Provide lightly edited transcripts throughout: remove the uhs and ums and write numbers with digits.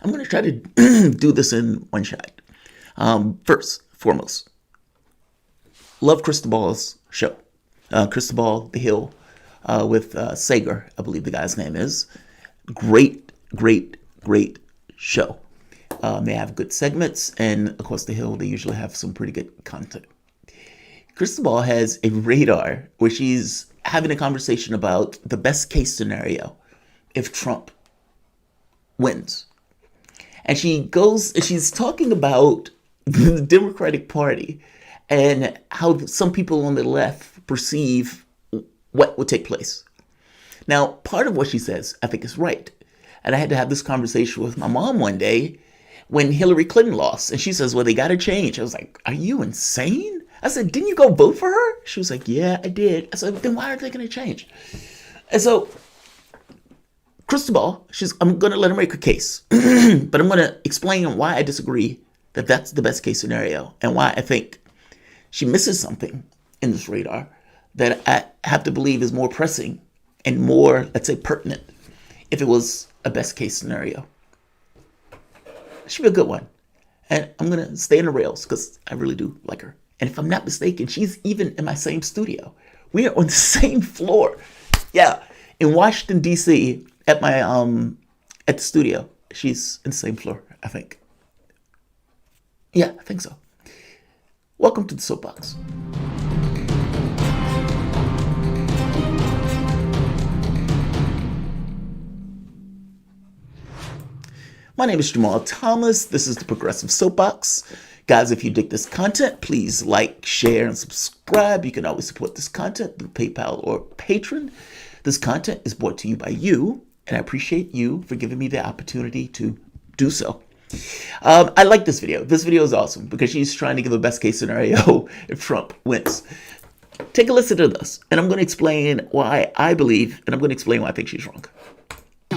I'm going to try to do this in one shot. First, foremost, love Krystal Ball's show. Krystal Ball, The Hill, with Sager, I believe the guy's name is. Great, great, great show. They have good segments, and of course, The Hill, they usually have some pretty good content. Krystal Ball has a radar where she's having a conversation about the best case scenario if Trump wins. And she's talking about the Democratic Party and how some people on the left perceive what would take place. Now, part of what she says, I think, is right. And I had to have this conversation with my mom one day when Hillary Clinton lost. And she says, well, they got to change. I was like, are you insane? I said, didn't you go vote for her? She was like, yeah, I did. I said, then why are they going to change? And so, Krystal Ball, I'm going to let her make her case. But I'm going to explain why I disagree that that's the best case scenario and why I think she misses something in this radar that I have to believe is more pressing and more, let's say, pertinent if it was a best case scenario. It should be a good one. And I'm going to stay in the rails because I really do like her. And if I'm not mistaken, she's even in my same studio. We are on the same floor. Yeah, in Washington, D.C., at my at the studio. She's in the same floor, I think. Yeah, I think so. Welcome to the Soapbox. My name is Jamarl Thomas. This is the Progressive Soapbox. Guys, if you dig this content, please like, share, and subscribe. You can always support this content through PayPal or Patreon. This content is brought to you by you, and I appreciate you for giving me the opportunity to do so. I like this video. This video is awesome because she's trying to give a best case scenario if Trump wins. Take a listen to this, and I'm going to explain why I believe, and I'm going to explain why I think she's wrong.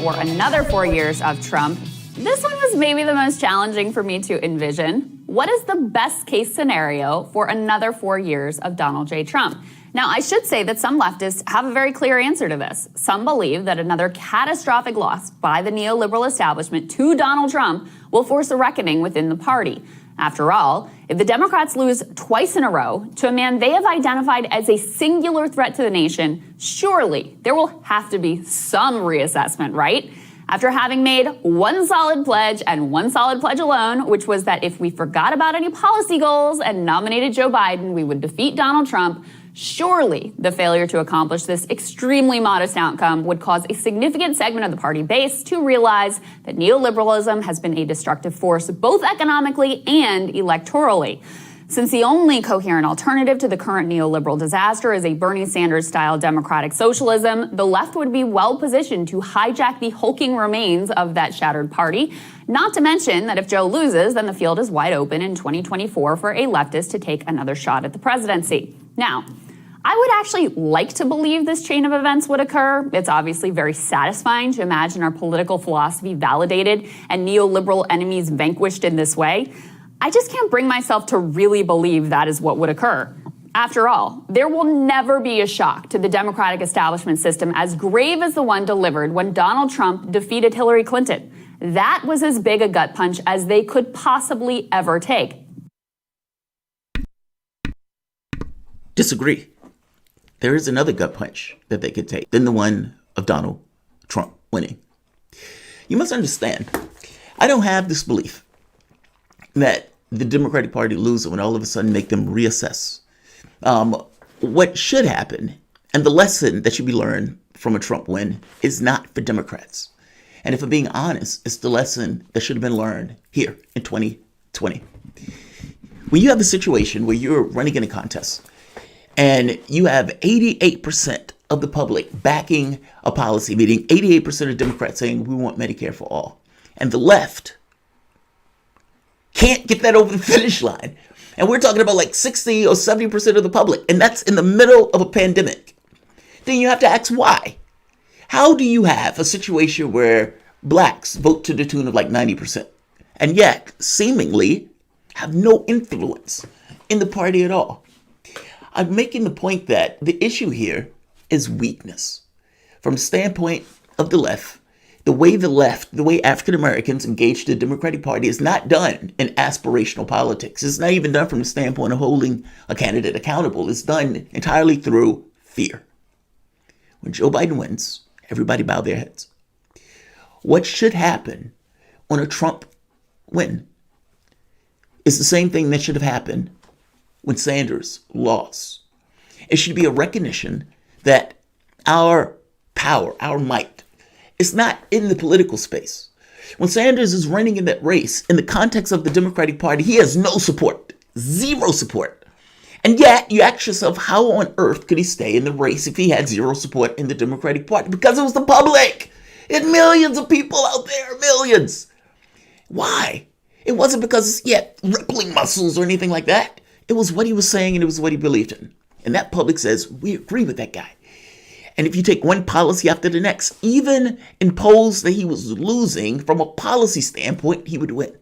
Or another 4 years of Trump. This one was maybe the most challenging for me to envision. What is the best case scenario for another 4 years of Donald J. Trump? Now, I should say that some leftists have a very clear answer to this. Some believe that another catastrophic loss by the neoliberal establishment to Donald Trump will force a reckoning within the party. After all, if the Democrats lose twice in a row to a man they have identified as a singular threat to the nation, surely there will have to be some reassessment, right? After having made one solid pledge and one solid pledge alone, which was that if we forgot about any policy goals and nominated Joe Biden, we would defeat Donald Trump, surely the failure to accomplish this extremely modest outcome would cause a significant segment of the party base to realize that neoliberalism has been a destructive force both economically and electorally. Since the only coherent alternative to the current neoliberal disaster is a Bernie Sanders-style democratic socialism, the left would be well-positioned to hijack the hulking remains of that shattered party. Not to mention that if Joe loses, then the field is wide open in 2024 for a leftist to take another shot at the presidency. Now, I would actually like to believe this chain of events would occur. It's obviously very satisfying to imagine our political philosophy validated and neoliberal enemies vanquished in this way. I just can't bring myself to really believe that is what would occur. After all, there will never be a shock to the Democratic establishment system as grave as the one delivered when Donald Trump defeated Hillary Clinton. That was as big a gut punch as they could possibly ever take. Disagree. There is another gut punch that they could take than the one of Donald Trump winning. You must understand, I don't have this belief that the Democratic Party loses and all of a sudden make them reassess. What should happen, and the lesson that should be learned from a Trump win, is not for Democrats. And if I'm being honest, it's the lesson that should have been learned here in 2020. When you have a situation where you're running in a contest and you have 88% of the public backing a policy, meaning 88% of Democrats saying we want Medicare for all, and the left can't get that over the finish line. And we're talking about like 60 or 70% of the public. And that's in the middle of a pandemic. Then you have to ask why. How do you have a situation where blacks vote to the tune of like 90% and yet seemingly have no influence in the party at all? I'm making the point that the issue here is weakness. From the standpoint of the left, The way the left, the way African Americans engage the Democratic Party is not done in aspirational politics. It's not even done from the standpoint of holding a candidate accountable. It's done entirely through fear. When Joe Biden wins, everybody bow their heads. What should happen on a Trump win is the same thing that should have happened when Sanders lost. It should be a recognition that our power, our might, is not in the political space. When Sanders is running in that race, in the context of the Democratic Party, he has no support, zero support. And yet, you ask yourself, how on earth could he stay in the race if he had zero support in the Democratic Party? Because it was the public. It had millions of people out there, millions. Why? It wasn't because he had rippling muscles or anything like that. It was what he was saying and it was what he believed in. And that public says, we agree with that guy. And if you take one policy after the next, even in polls that he was losing, from a policy standpoint, he would win.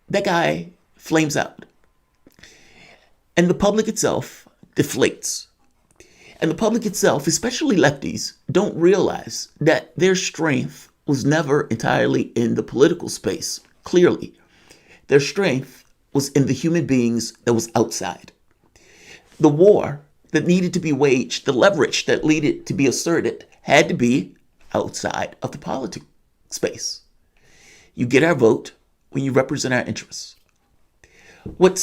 That guy flames out. And the public itself deflates. And the public itself, especially lefties, don't realize that their strength was never entirely in the political space. Clearly, their strength was in the human beings that was outside. The war that needed to be waged, the leverage that needed to be asserted, had to be outside of the politics space. You get our vote when you represent our interests. What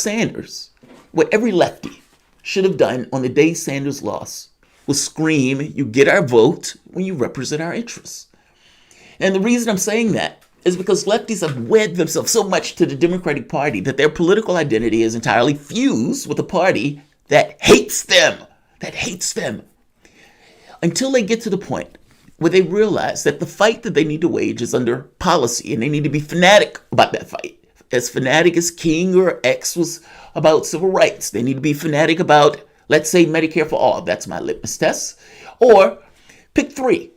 every lefty should have done on the day Sanders lost was scream, you get our vote when you represent our interests. And the reason I'm saying that is because lefties have wed themselves so much to the Democratic Party that their political identity is entirely fused with a party that hates them, until they get to the point where they realize that the fight that they need to wage is under policy, and they need to be fanatic about that fight. As fanatic as King or X was about civil rights. They need to be fanatic about, let's say, Medicare for all. That's my litmus test. Or pick three.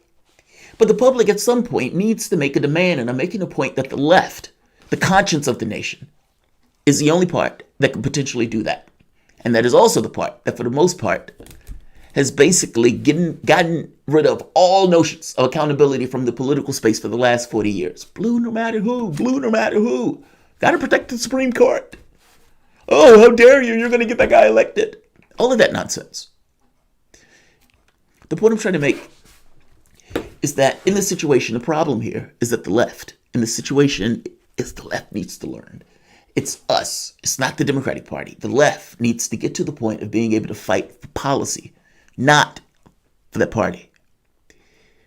But the public at some point needs to make a demand, and I'm making a point that the left, the conscience of the nation, is the only part that can potentially do that. And that is also the part that, for the most part, has basically gotten rid of all notions of accountability from the political space for the last 40 years. Blue no matter who. Got to protect the Supreme Court. Oh, how dare you? You're going to get that guy elected. All of that nonsense. The point I'm trying to make is that in this situation, the problem here is that the left, in this situation, is the left needs to learn. It's us. It's not the Democratic Party. The left needs to get to the point of being able to fight for policy, not for that party.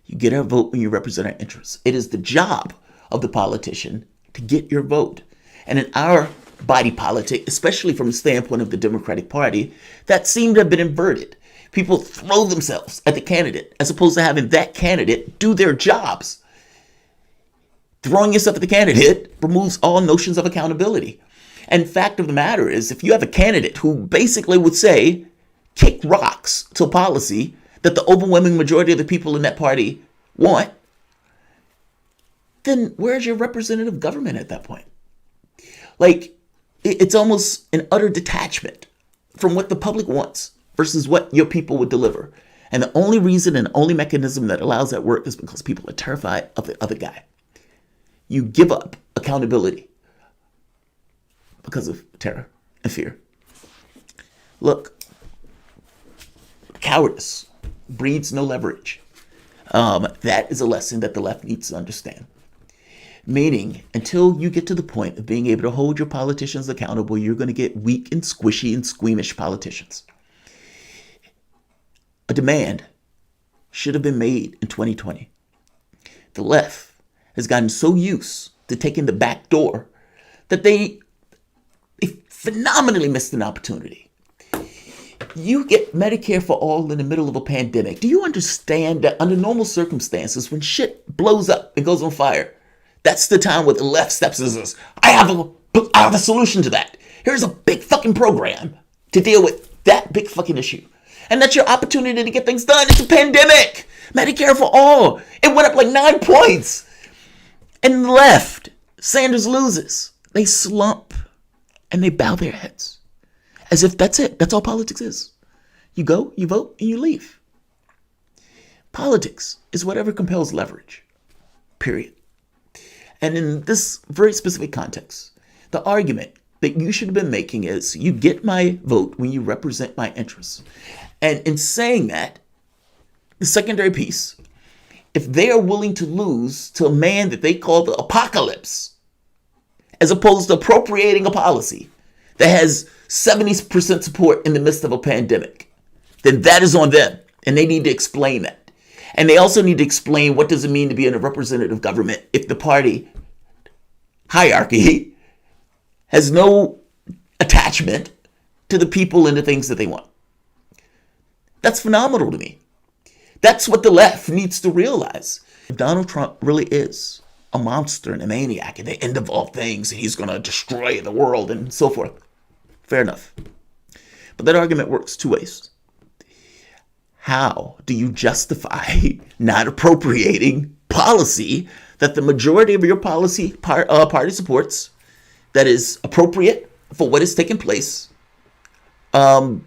You get our vote when you represent our interests. It is the job of the politician to get your vote. And in our body politic, especially from the standpoint of the Democratic Party, that seemed to have been inverted. People throw themselves at the candidate as opposed to having that candidate do their jobs. Throwing yourself at the candidate removes all notions of accountability. And fact of the matter is, if you have a candidate who basically would say, kick rocks to policy that the overwhelming majority of the people in that party want, then where's your representative government at that point? Like, it's almost an utter detachment from what the public wants versus what your people would deliver. And the only reason and the only mechanism that allows that work is because people are terrified of the other guy. You give up accountability because of terror and fear. Look, cowardice breeds no leverage. That is a lesson that the left needs to understand. Meaning, until you get to the point of being able to hold your politicians accountable, you're going to get weak and squishy and squeamish politicians. A demand should have been made in 2020. The left has gotten so used to taking the back door that they phenomenally missed an opportunity. You get Medicare for all in the middle of a pandemic. Do you understand that under normal circumstances, when shit blows up and goes on fire, that's the time where the left steps in and says, I have a solution to that. Here's a big fucking program to deal with that big fucking issue. And that's your opportunity to get things done. It's a pandemic. Medicare for all. It went up like 9 points. And the left, Sanders loses. They slump and they bow their heads. As if that's it. That's all politics is. You go, you vote, and you leave. Politics is whatever compels leverage, period. And in this very specific context, the argument that you should have been making is you get my vote when you represent my interests. And in saying that, the secondary piece, if they are willing to lose to a man that they call the apocalypse, as opposed to appropriating a policy that has 70% support in the midst of a pandemic, then that is on them. And they need to explain that. And they also need to explain what does it mean to be in a representative government if the party hierarchy has no attachment to the people and the things that they want. That's phenomenal to me. That's what the left needs to realize. If Donald Trump really is a monster and a maniac and the end of all things and he's going to destroy the world and so forth, fair enough. But that argument works two ways. How do you justify not appropriating policy that the majority of your party supports, that is appropriate for what is taking place, and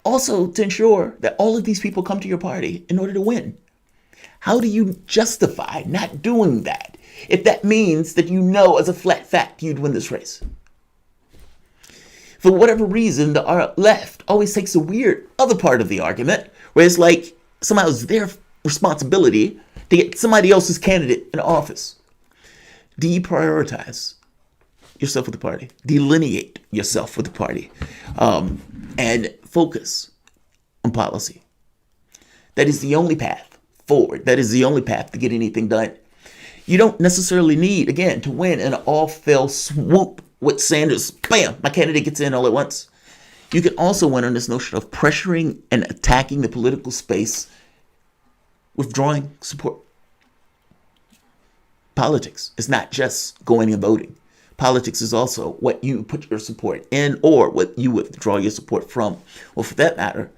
also to ensure that all of these people come to your party in order to win? How do you justify not doing that if that means that you know as a flat fact you'd win this race? For whatever reason, the left always takes a weird other part of the argument, where it's like somehow it's their responsibility to get somebody else's candidate in office. Deprioritize yourself with the party. Delineate yourself with the party. And focus on policy. That is the only path forward. That is the only path to get anything done. You don't necessarily need, again, to win in an all-fail swoop with Sanders. Bam! My candidate gets in all at once. You can also win on this notion of pressuring and attacking the political space, withdrawing support. Politics is not just going and voting. Politics is also what you put your support in or what you withdraw your support from. Well, for that matter,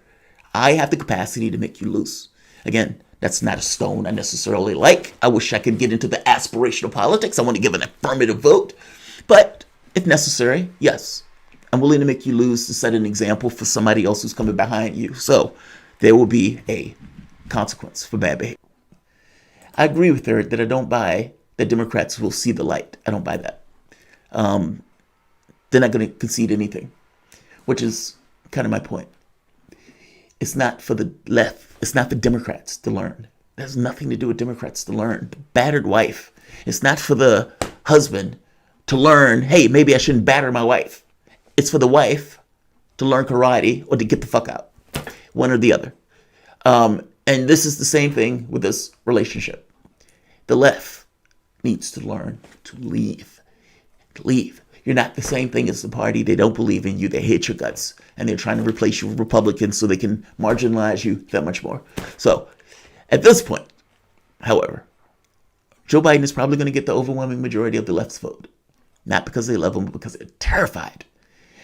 I have the capacity to make you lose. Again, that's not a stone I necessarily like. I wish I could get into the aspirational politics. I want to give an affirmative vote. But if necessary, yes, I'm willing to make you lose to set an example for somebody else who's coming behind you. So there will be a consequence for bad behavior. I agree with her that I don't buy that Democrats will see the light. I don't buy that. They're not going to concede anything, which is kind of my point. It's not for the left. It's not for Democrats to learn. It has nothing to do with Democrats to learn. The battered wife. It's not for the husband to learn, hey, maybe I shouldn't batter my wife. It's for the wife to learn karate or to get the fuck out. One or the other. And this is the same thing with this relationship. The left needs to learn to leave. Leave. You're not the same thing as the party. They don't believe in you. They hate your guts. And they're trying to replace you with Republicans so they can marginalize you that much more. So at this point, however, Joe Biden is probably going to get the overwhelming majority of the left's vote. Not because they love him, but because they're terrified.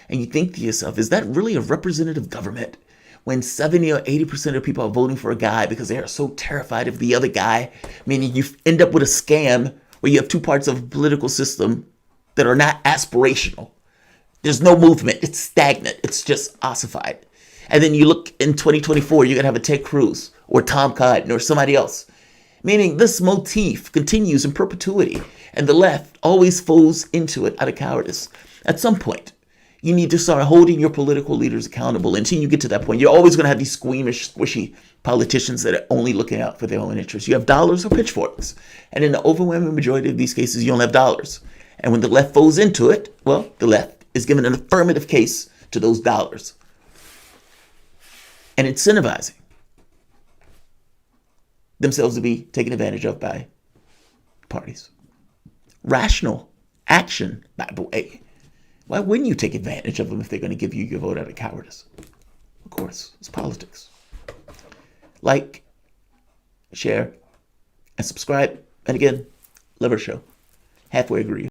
And you think to yourself, is that really a representative government when 70 or 80% of people are voting for a guy because they are so terrified of the other guy? Meaning you end up with a scam where you have two parts of a political system that are not aspirational. There's no movement. It's stagnant. It's just ossified. And then you look in 2024, you're going to have a Ted Cruz or Tom Cotton or somebody else. Meaning this motif continues in perpetuity. And the left always falls into it out of cowardice. At some point, you need to start holding your political leaders accountable. Until you get to that point, you're always going to have these squeamish, squishy politicians that are only looking out for their own interests. You have dollars or pitchforks. And in the overwhelming majority of these cases, you don't have dollars. And when the left falls into it, well, the left is given an affirmative case to those dollars and incentivizing themselves to be taken advantage of by parties. Rational action, by the way. Why wouldn't you take advantage of them if they're going to give you your vote out of cowardice? Of course, it's politics. Like, share, and subscribe. And again, love our show. Halfway agree.